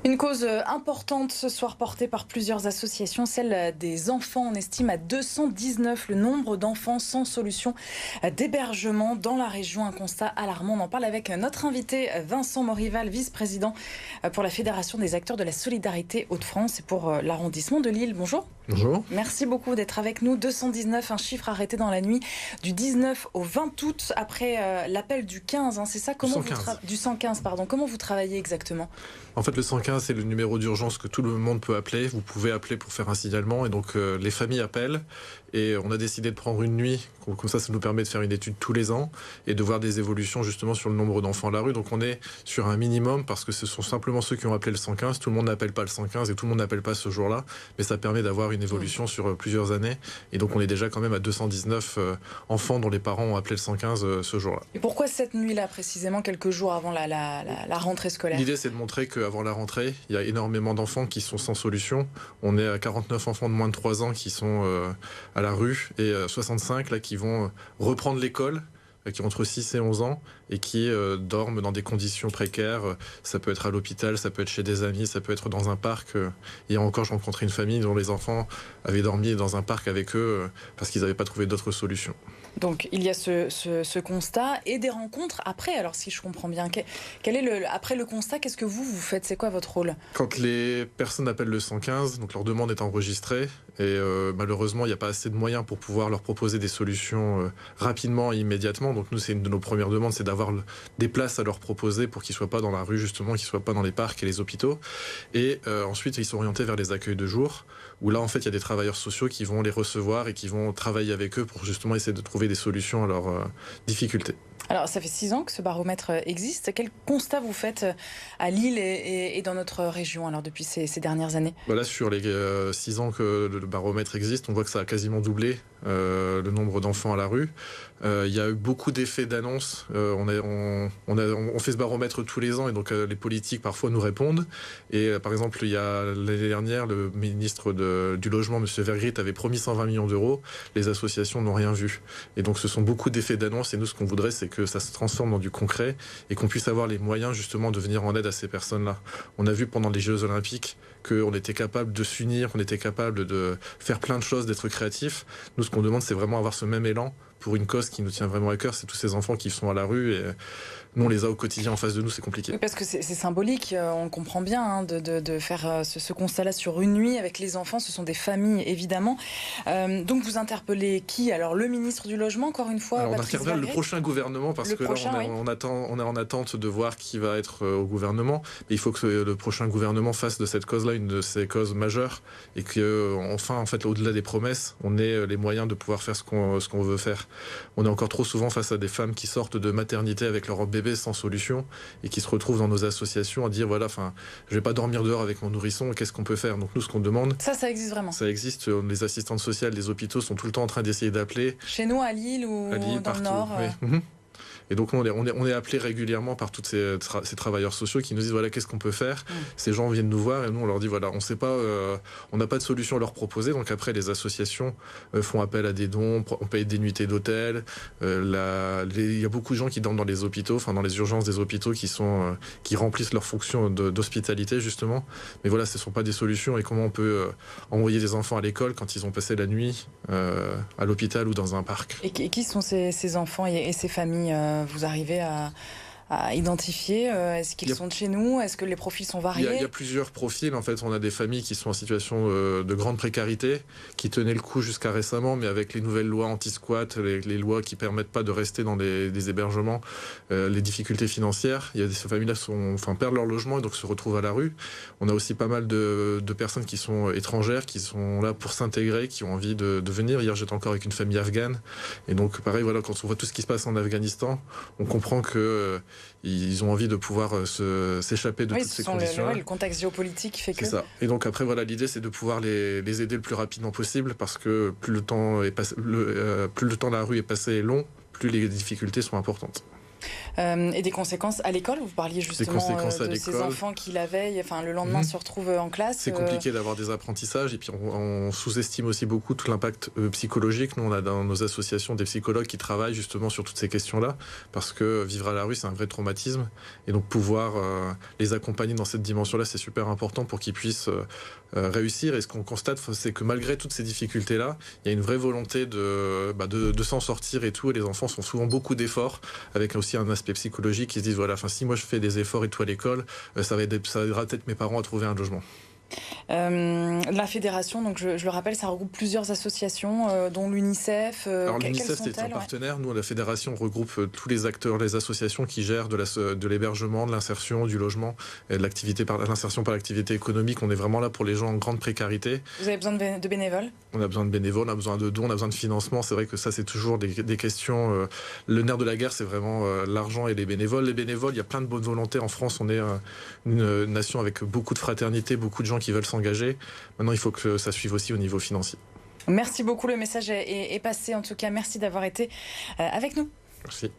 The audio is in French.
Une cause importante ce soir portée par plusieurs associations, celle des enfants. On estime à 219 le nombre d'enfants sans solution d'hébergement dans la région. Un constat alarmant. On en parle avec notre invité Vincent Morival, vice-président pour la Fédération des acteurs de la solidarité Hauts-de-France et pour l'arrondissement de Lille. Bonjour. Bonjour. Merci beaucoup d'être avec nous. 219, un chiffre arrêté dans la nuit du 19 au 20 août après l'appel du 15. C'est ça? Du 115, pardon. Comment vous travaillez exactement? En fait, le 115, c'est le numéro d'urgence que tout le monde peut appeler. Vous pouvez appeler pour faire un signalement. Et donc, les familles appellent. Et on a décidé de prendre une nuit. Comme ça nous permet de faire une étude tous les ans et de voir des évolutions justement sur le nombre d'enfants à la rue. Donc, on est sur un minimum parce que ce sont simplement ceux qui ont appelé le 115. Tout le monde n'appelle pas le 115 et tout le monde n'appelle pas ce jour-là. Mais ça permet d'avoir une évolution sur plusieurs années. Et donc, on est déjà quand même à 219 enfants dont les parents ont appelé le 115 ce jour-là. Et pourquoi cette nuit-là, précisément, quelques jours avant la rentrée scolaire? L'idée, c'est de montrer qu'avant la rentrée, il y a énormément d'enfants qui sont sans solution. On est à 49 enfants de moins de 3 ans qui sont à la rue et 65 là, qui vont reprendre l'école, qui ont entre 6 et 11 ans et qui dorment dans des conditions précaires. Ça peut être à l'hôpital, ça peut être chez des amis, ça peut être dans un parc. Hier encore, j'ai rencontré une famille dont les enfants avaient dormi dans un parc avec eux parce qu'ils n'avaient pas trouvé d'autres solutions. Donc il y a ce constat et des rencontres après. Alors si je comprends bien, quel est après le constat, qu'est-ce que vous faites? C'est quoi votre rôle? Quand les personnes appellent le 115, donc leur demande est enregistrée et malheureusement il n'y a pas assez de moyens pour pouvoir leur proposer des solutions rapidement et immédiatement. Donc nous, c'est une de nos premières demandes, c'est d'avoir des places à leur proposer pour qu'ils ne soient pas dans la rue justement, qu'ils ne soient pas dans les parcs et les hôpitaux. Et ensuite ils sont orientés vers les accueils de jour où là en fait il y a des travailleurs sociaux qui vont les recevoir et qui vont travailler avec eux pour justement essayer de trouver des solutions à leurs difficultés. Alors, ça fait 6 ans que ce baromètre existe. Quel constat vous faites à Lille et dans notre région alors depuis ces dernières années? Voilà, sur les 6 ans que le baromètre existe, on voit que ça a quasiment doublé le nombre d'enfants à la rue. Il y a eu beaucoup d'effets d'annonce. On fait ce baromètre tous les ans et donc les politiques parfois nous répondent. Et par exemple, il y a l'année dernière, le ministre du Logement, M. Vergrit, avait promis 120 millions d'euros. Les associations n'ont rien vu. Et donc ce sont beaucoup d'effets d'annonce et nous, ce qu'on voudrait, c'est que ça se transforme dans du concret et qu'on puisse avoir les moyens justement de venir en aide à ces personnes-là. On a vu pendant les Jeux Olympiques qu'on était capable de s'unir, qu'on était capable de faire plein de choses, d'être créatifs. Nous, ce qu'on demande, c'est vraiment avoir ce même élan pour une cause qui nous tient vraiment à cœur. C'est tous ces enfants qui sont à la rue et nous, on les a au quotidien en face de nous, c'est compliqué. Oui, parce que c'est symbolique, on le comprend bien, de faire ce constat-là sur une nuit avec les enfants. Ce sont des familles, évidemment. Donc vous interpellez qui? Alors le ministre du Logement, encore une fois? Alors, on intervient le prochain gouvernement parce que là, on est en attente de voir qui va être au gouvernement. Mais il faut que le prochain gouvernement fasse de cette cause-là une de ses causes majeures et qu'enfin, en fait, au-delà des promesses, on ait les moyens de pouvoir faire ce qu'on veut faire. On est encore trop souvent face à des femmes qui sortent de maternité avec leur bébé sans solution et qui se retrouvent dans nos associations à dire voilà, je vais pas dormir dehors avec mon nourrisson, qu'est-ce qu'on peut faire? Donc nous, ce qu'on demande, ça existe vraiment? Ça existe. Les assistantes sociales des hôpitaux sont tout le temps en train d'essayer d'appeler. Chez nous, à Lille ou dans partout, le Nord? Oui. Et donc on est appelé régulièrement par tous ces travailleurs sociaux qui nous disent voilà, qu'est-ce qu'on peut faire. Ces gens viennent nous voir et nous on leur dit voilà, on sait pas, on n'a pas de solution à leur proposer. Donc après les associations font appel à des dons, on paye des nuitées d'hôtel. Il y a beaucoup de gens qui dorment dans les hôpitaux, dans les urgences des hôpitaux qui remplissent leur fonction d'hospitalité justement. Mais voilà, ce ne sont pas des solutions. Et comment on peut envoyer des enfants à l'école quand ils ont passé la nuit à l'hôpital ou dans un parc? Et qui sont ces enfants et ces familles? Vous arrivez à identifier? Est-ce qu'ils sont de chez nous? Est-ce que les profils sont variés? Il y a plusieurs profils. En fait, on a des familles qui sont en situation de grande précarité, qui tenaient le coup jusqu'à récemment, mais avec les nouvelles lois anti-squat, les lois qui permettent pas de rester dans des hébergements, les difficultés financières, il y a ces familles-là perdent leur logement et donc se retrouvent à la rue. On a aussi pas mal de personnes qui sont étrangères, qui sont là pour s'intégrer, qui ont envie de venir. Hier, j'étais encore avec une famille afghane. Et donc, pareil, voilà, quand on voit tout ce qui se passe en Afghanistan, on comprend que ils ont envie de pouvoir s'échapper de toutes ces conditions. Le contexte géopolitique fait que... C'est ça. Et donc après, voilà, l'idée, c'est de pouvoir les aider le plus rapidement possible parce que plus le temps à la rue est passé long, plus les difficultés sont importantes. Et des conséquences à l'école, vous parliez justement de ces enfants qui la veille, enfin le lendemain se retrouvent en classe. C'est compliqué d'avoir des apprentissages et puis on sous-estime aussi beaucoup tout l'impact psychologique. Nous on a dans nos associations des psychologues qui travaillent justement sur toutes ces questions-là parce que vivre à la rue c'est un vrai traumatisme et donc pouvoir les accompagner dans cette dimension-là c'est super important pour qu'ils puissent réussir. Et ce qu'on constate c'est que malgré toutes ces difficultés-là, il y a une vraie volonté de s'en sortir et tout. Et les enfants font souvent beaucoup d'efforts avec aussi un aspect psychologique. Ils se disent voilà, si moi je fais des efforts et tout à l'école, ça aidera peut-être mes parents à trouver un logement. La fédération, donc je le rappelle, ça regroupe plusieurs associations, dont l'UNICEF. Alors l'UNICEF c'est un partenaire. Nous, la fédération regroupe tous les acteurs, les associations qui gèrent de l'hébergement, de l'insertion, du logement, et de l'insertion par l'activité économique. On est vraiment là pour les gens en grande précarité. Vous avez besoin de bénévoles? On a besoin de bénévoles, on a besoin de dons, on a besoin de financement. C'est vrai que ça c'est toujours des questions. Le nerf de la guerre c'est vraiment l'argent et les bénévoles. Les bénévoles, il y a plein de bonnes volontés. En France, on est une nation avec beaucoup de fraternité, beaucoup de gens qui veulent s'engager. Maintenant, il faut que ça suive aussi au niveau financier. Merci beaucoup, le message est passé. En tout cas, merci d'avoir été avec nous. Merci.